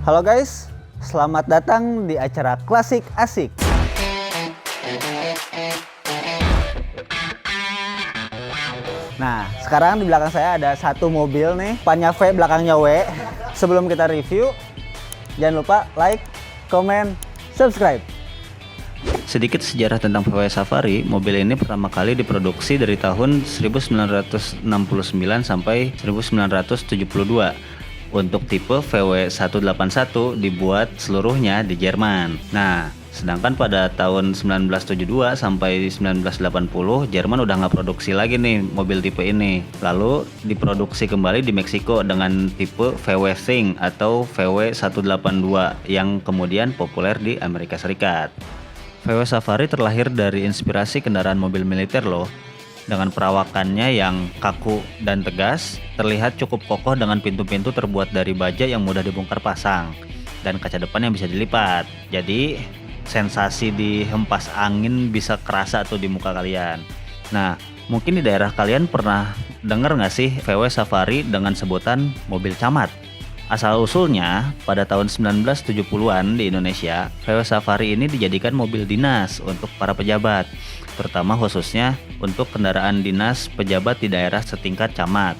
Halo guys, selamat datang di acara Klasik Asik. Nah, sekarang di belakang saya ada satu mobil nih, depannya V, belakangnya W. Sebelum kita review, jangan lupa like, comment, subscribe. Sedikit sejarah tentang VW Safari. Mobil ini pertama kali diproduksi dari tahun 1969 sampai 1972. Untuk tipe VW 181 dibuat seluruhnya di Jerman. Nah, sedangkan pada tahun 1972 sampai 1980 Jerman udah nggak produksi lagi nih mobil tipe ini. Lalu diproduksi kembali di Meksiko dengan tipe VW Thing atau VW 182 yang kemudian populer di Amerika Serikat. VW Safari terlahir dari inspirasi kendaraan mobil militer loh. Dengan perawakannya yang kaku dan tegas, terlihat cukup kokoh dengan pintu-pintu terbuat dari baja yang mudah dibongkar pasang dan kaca depan yang bisa dilipat. Jadi sensasi dihempas angin bisa kerasa tuh di muka kalian. Nah, mungkin di daerah kalian pernah denger nggak sih VW Safari dengan sebutan mobil camat? Asal-usulnya, pada tahun 1970-an di Indonesia, VW Safari ini dijadikan mobil dinas untuk para pejabat, terutama khususnya untuk kendaraan dinas pejabat di daerah setingkat camat,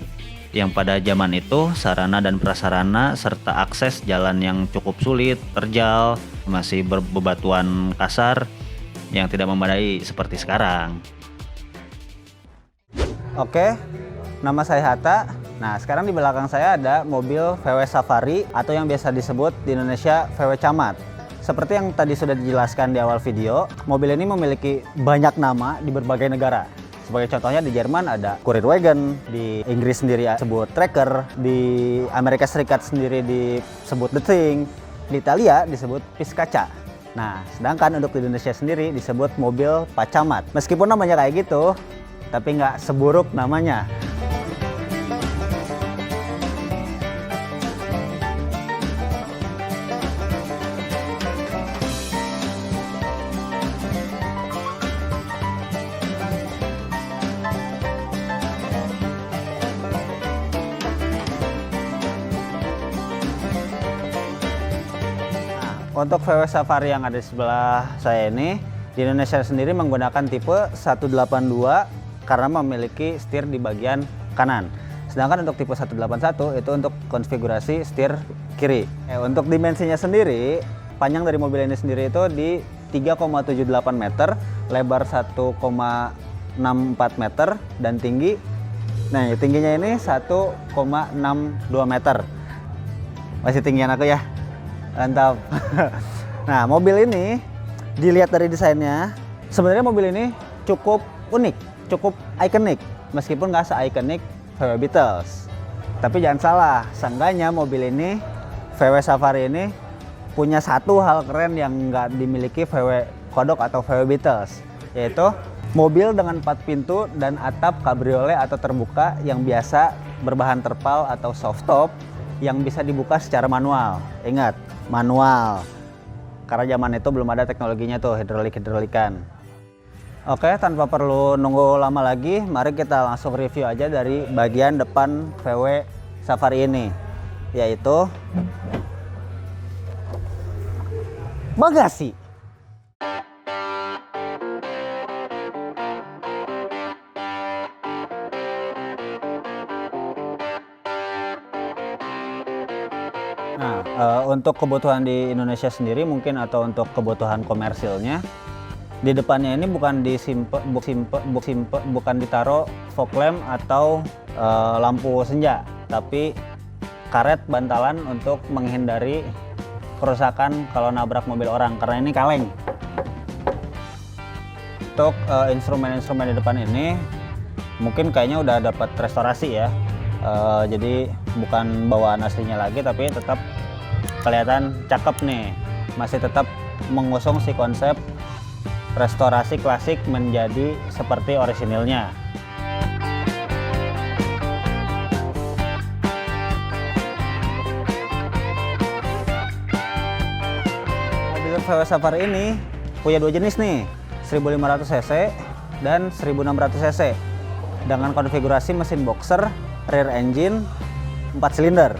yang pada zaman itu sarana dan prasarana serta akses jalan yang cukup sulit, terjal, masih berbatuan kasar, yang tidak memadai seperti sekarang. Oke, nama saya Hatta. Nah, sekarang di belakang saya ada mobil VW Safari atau yang biasa disebut di Indonesia VW Camat. Seperti yang tadi sudah dijelaskan di awal video, mobil ini memiliki banyak nama di berbagai negara. Sebagai contohnya di Jerman ada Courier Wagon, di Inggris sendiri disebut Tracker, di Amerika Serikat sendiri disebut The Thing, di Italia disebut Piscaccia. Nah, sedangkan untuk di Indonesia sendiri disebut mobil Pak Camat. Meskipun namanya kayak gitu, tapi nggak seburuk namanya. Untuk VW Safari yang ada di sebelah saya ini, di Indonesia sendiri menggunakan tipe 182 karena memiliki setir di bagian kanan. Sedangkan untuk tipe 181 itu untuk konfigurasi setir kiri. Untuk dimensinya sendiri, panjang dari mobil ini sendiri itu di 3,78 meter, lebar 1,64 meter, dan tinggi, nah tingginya ini 1,62 meter. Masih tinggian aku ya. Mantap. Nah, mobil ini dilihat dari desainnya, sebenarnya mobil ini cukup unik, cukup ikonik, meskipun nggak se-ikonik VW Beetles. Tapi jangan salah, seenggaknya mobil ini, VW Safari ini punya satu hal keren yang nggak dimiliki VW Kodok atau VW Beetles, yaitu mobil dengan 4 pintu dan atap kabriolet atau terbuka yang biasa berbahan terpal atau soft top yang bisa dibuka secara manual. Ingat, manual. Karena zaman itu belum ada teknologinya tuh, hidrolik-hidrolikan. Oke, tanpa perlu nunggu lama lagi, mari kita langsung review aja dari bagian depan VW Safari ini, yaitu bagasi. Nah, untuk kebutuhan di Indonesia sendiri mungkin atau untuk kebutuhan komersilnya, di depannya ini bukan bukan ditaruh fog lamp atau lampu senja, tapi karet bantalan untuk menghindari kerusakan kalau nabrak mobil orang, karena ini kaleng. Untuk instrumen-instrumen di depan ini mungkin kayaknya udah dapat restorasi ya. Jadi bukan bawaan aslinya lagi, tapi tetap kelihatan cakep nih, masih tetap mengusung si konsep restorasi klasik menjadi seperti orisinilnya. Mobil VW Safari ini punya dua jenis nih, 1500 cc dan 1600 cc dengan konfigurasi mesin boxer, rear engine, 4 silinder.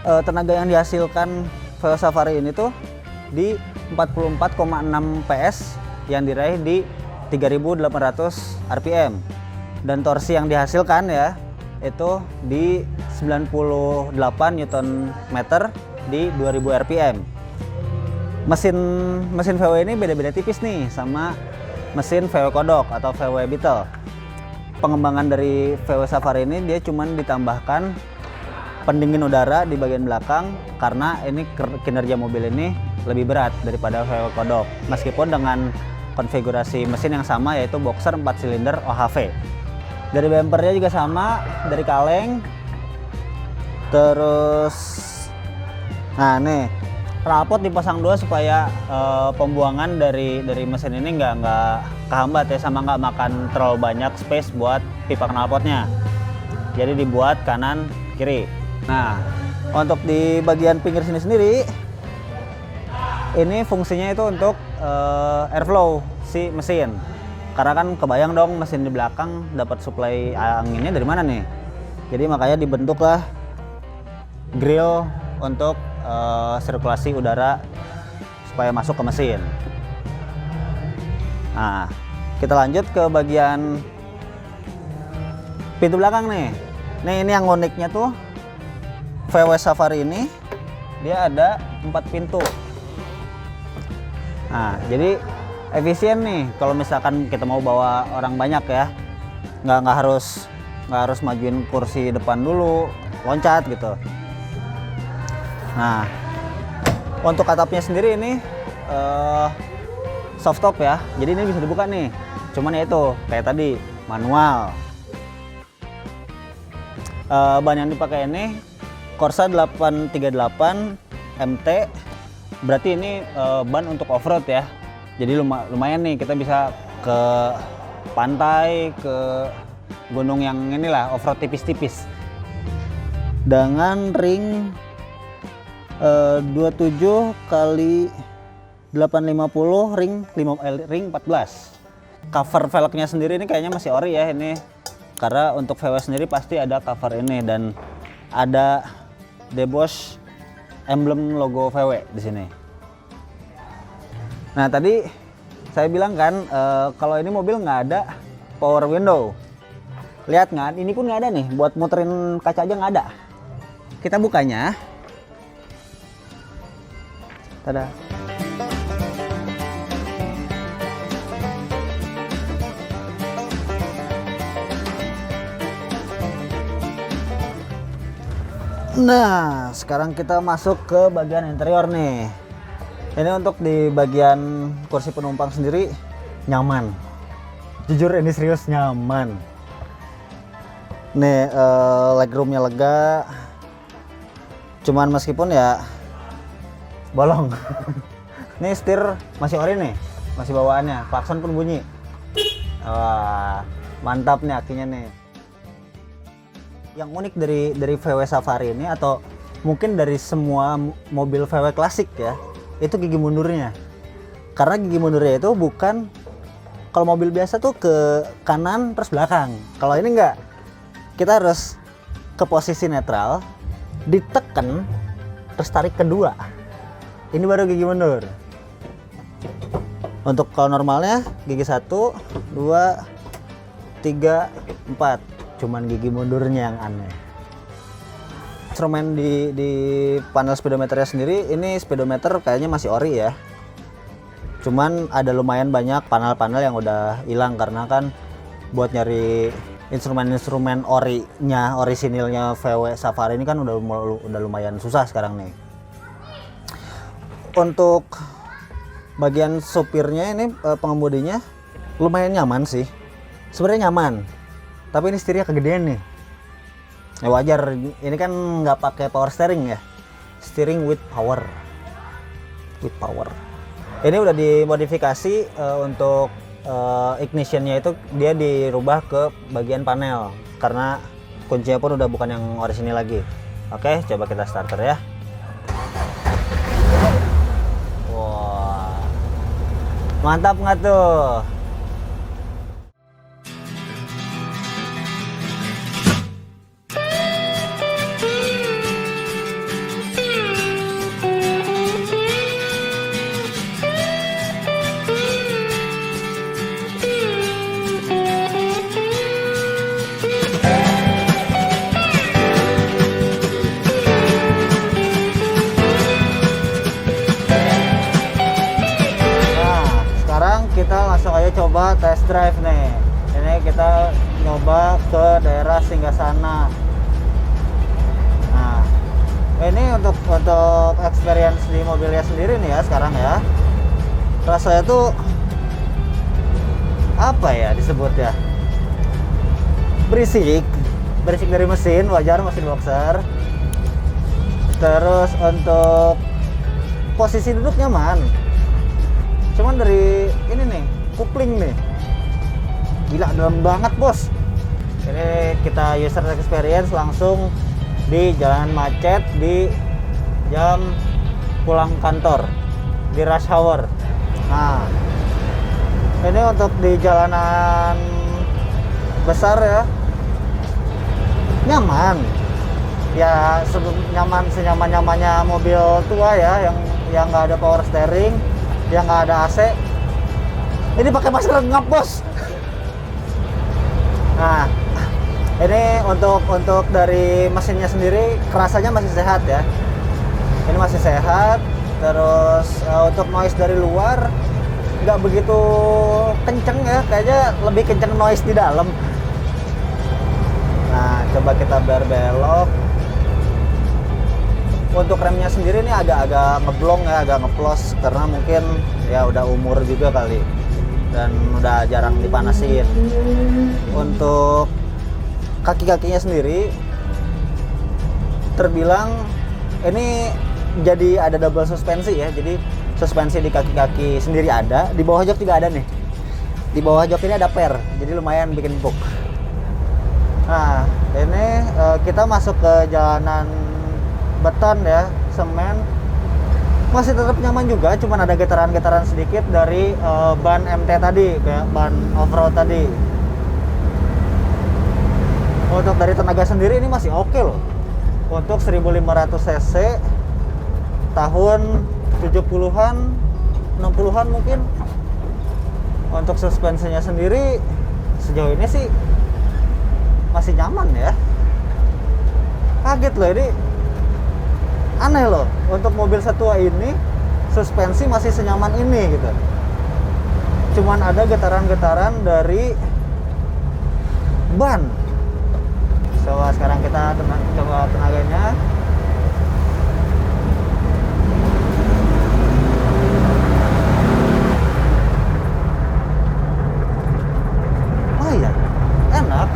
Tenaga yang dihasilkan VW Safari ini tuh di 44,6 PS yang diraih di 3.800 rpm, dan torsi yang dihasilkan ya itu di 98 Nm di 2000 rpm. Mesin VW ini beda-beda tipis nih sama mesin VW Kodok atau VW Beetle. Pengembangan dari VW Safari ini dia cuman ditambahkan pendingin udara di bagian belakang karena ini kinerja mobil ini lebih berat daripada VW Kodok, meskipun dengan konfigurasi mesin yang sama, yaitu boxer 4 silinder OHV. Dari bumpernya juga sama, dari kaleng. Terus nah nih knalpot dipasang 2 supaya pembuangan dari mesin ini nggak kehambat ya, sama nggak makan terlalu banyak space buat pipa knalpotnya. Jadi dibuat kanan kiri. Nah, untuk di bagian pinggir sini sendiri, ini fungsinya itu untuk airflow si mesin. Karena kan kebayang dong mesin di belakang dapat suplai anginnya dari mana nih. Jadi makanya dibentuklah grill untuk sirkulasi udara supaya masuk ke mesin. Nah, kita lanjut ke bagian pintu belakang nih. Nih ini yang uniknya tuh VW Safari ini dia ada 4 pintu. Nah, jadi efisien nih kalau misalkan kita mau bawa orang banyak ya, nggak harus majuin kursi depan dulu, loncat gitu. Nah, untuk atapnya sendiri ini soft top ya, jadi ini bisa dibuka nih. Cuman ya itu kayak tadi manual. Ban yang dipakai ini Corsa 838 MT, berarti ini ban untuk off-road ya. Jadi lumayan nih, kita bisa ke pantai, ke gunung yang inilah off-road tipis-tipis. Dengan ring 27 kali 850 ring 14. Cover velgnya sendiri ini kayaknya masih ori ya ini. Karena untuk VW sendiri pasti ada cover ini dan ada deboss emblem logo VW di sini. Nah, tadi saya bilang kan kalau ini mobil nggak ada power window. Lihat nggak? Ini pun nggak ada nih. Buat muterin kaca aja nggak ada. Kita bukanya. Tada. Nah, sekarang kita masuk ke bagian interior nih. Ini untuk di bagian kursi penumpang sendiri nyaman. Jujur ini serius nyaman. Nih legroomnya lega. Cuman meskipun ya bolong. Nih setir masih ori nih, masih bawaannya. Klakson pun bunyi. Wah, mantap nih akinya nih. Yang unik dari VW Safari ini, atau mungkin dari semua mobil VW klasik ya, itu gigi mundurnya. Karena gigi mundurnya itu bukan, kalau mobil biasa tuh ke kanan terus belakang. Kalau ini enggak, kita harus ke posisi netral, ditekan terus tarik kedua. Ini baru gigi mundur. Untuk kalau normalnya gigi 1, 2, 3, 4. Cuman gigi mundurnya yang aneh. Instrumen di panel speedometernya sendiri, ini speedometer kayaknya masih ori ya. Cuman ada lumayan banyak panel-panel yang udah hilang karena kan buat nyari instrumen-instrumen orisinilnya VW Safari ini kan udah lumayan susah sekarang nih. Untuk bagian supirnya ini pengemudinya lumayan nyaman sih. Sebenarnya nyaman. Tapi ini setirnya kegedean nih. Ya wajar, ini kan nggak pakai power steering ya. Steering with power. With power. Ini udah dimodifikasi untuk ignitionnya itu dia dirubah ke bagian panel. Karena kuncinya pun udah bukan yang orisinil lagi. Oke, coba kita starter ya. Wah. Mantap nggak tuh? nyoba test drive nih. Ini kita nyoba ke daerah Singgasana. Nah, ini untuk experience di mobilnya sendiri nih ya sekarang ya. Rasanya tuh apa ya disebut ya? Berisik dari mesin, wajar mesin boxer. Terus untuk posisi duduk nyaman. Cuman dari ini nih, kupling nih. Gila dalam banget, Bos. Ini kita user experience langsung di jalan macet di jam pulang kantor di rush hour. Nah, ini untuk di jalanan besar ya, nyaman ya, senyaman-nyamannya mobil tua ya, yang nggak ada power steering, yang nggak ada AC. Ini pakai masker ngap, Bos. Nah, ini untuk dari mesinnya sendiri kerasanya masih sehat ya. Ini masih sehat. Terus untuk noise dari luar nggak begitu kenceng ya, kayaknya lebih kenceng noise di dalam. Nah, coba kita belok. Untuk remnya sendiri ini agak ngeblong ya, agak ngeplos karena mungkin ya udah umur juga kali dan udah jarang dipanasin. Untuk kaki-kakinya sendiri terbilang ini jadi ada double suspensi ya, jadi suspensi di kaki-kaki sendiri ada, di bawah jok juga ada nih. Di bawah jok ini ada per, jadi lumayan bikin empuk. Nah, ini kita masuk ke jalanan beton ya, semen. Masih tetap nyaman juga, cuman ada getaran-getaran sedikit dari ban MT tadi, kayak ban off-road tadi. Untuk dari tenaga sendiri ini masih oke loh. Untuk 1500 cc tahun 70-an, 60-an mungkin. Untuk suspensinya sendiri sejauh ini sih masih nyaman ya. Kaget loh, ini aneh loh, untuk mobil setua ini suspensi masih senyaman ini gitu. Cuman ada getaran-getaran dari ban. Coba sekarang kita coba tenaganya. Oh iya, enak.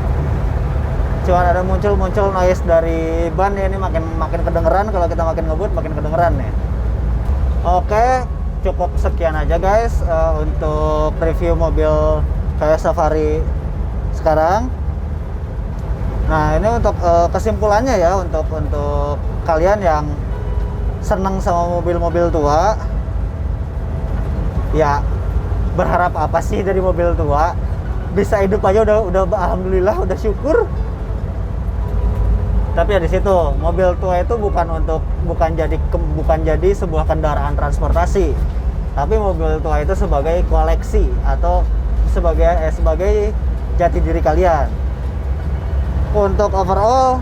Cuman ada muncul noise dari ban ya, ini makin kedengeran. Kalau kita makin ngebut makin kedengeran nih. Oke, cukup sekian aja guys untuk review mobil Toyota Safari sekarang. Nah, ini untuk kesimpulannya ya, untuk kalian yang seneng sama mobil-mobil tua, ya berharap apa sih dari mobil tua? Bisa hidup aja udah alhamdulillah, udah syukur. Tapi ya di situ, mobil tua itu bukan jadi sebuah kendaraan transportasi, tapi mobil tua itu sebagai koleksi atau sebagai jati diri kalian. Untuk overall,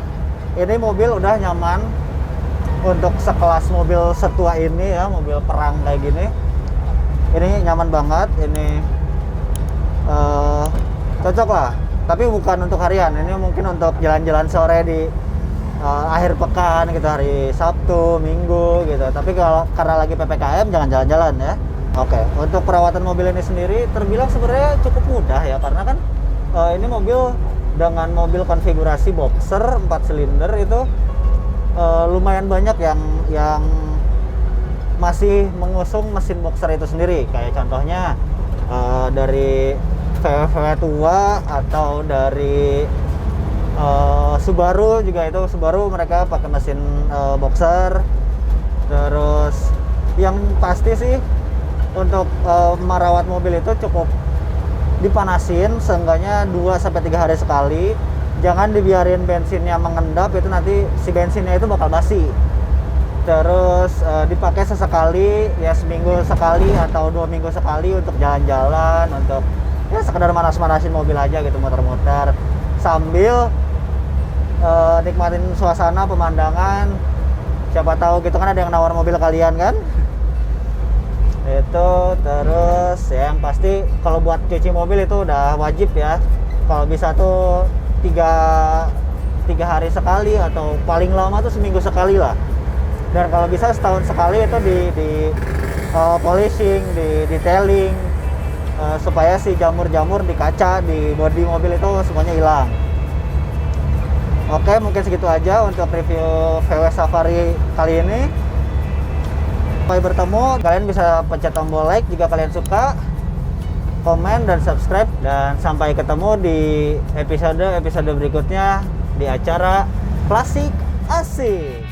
ini mobil udah nyaman untuk sekelas mobil setua ini ya, mobil perang kayak gini. Ini nyaman banget, ini cocok lah. Tapi bukan untuk harian, ini mungkin untuk jalan-jalan sore di akhir pekan gitu, hari Sabtu, Minggu gitu. Tapi kalau karena lagi PPKM jangan jalan-jalan ya. Oke, untuk perawatan mobil ini sendiri terbilang sebenarnya cukup mudah ya, karena kan ini mobil dengan mobil konfigurasi boxer 4 silinder itu lumayan banyak yang masih mengusung mesin boxer itu sendiri. Kayak contohnya dari VW tua atau dari Subaru juga, itu Subaru mereka pakai mesin boxer. Terus yang pasti sih untuk merawat mobil itu cukup dipanasin seenggaknya 2-3 hari sekali. Jangan dibiarin bensinnya mengendap, itu nanti si bensinnya itu bakal basi. Terus dipakai sesekali ya, seminggu sekali atau 2 minggu sekali untuk jalan-jalan, untuk ya sekedar manas-manasin mobil aja gitu, muter-muter sambil nikmatin suasana, pemandangan. Siapa tahu gitu kan ada yang nawar mobil kalian kan. Itu terus ya, yang pasti kalau buat cuci mobil itu udah wajib ya. Kalau bisa tuh tiga hari sekali atau paling lama tuh seminggu sekali lah. Dan kalau bisa setahun sekali itu di polishing, di detailing, supaya si jamur-jamur di kaca, di bodi mobil itu semuanya hilang. Oke, mungkin segitu aja untuk review VW Safari kali ini. Sampai bertemu, kalian bisa pencet tombol like jika kalian suka, komen dan subscribe, dan sampai ketemu di episode berikutnya di acara Klasik Asik.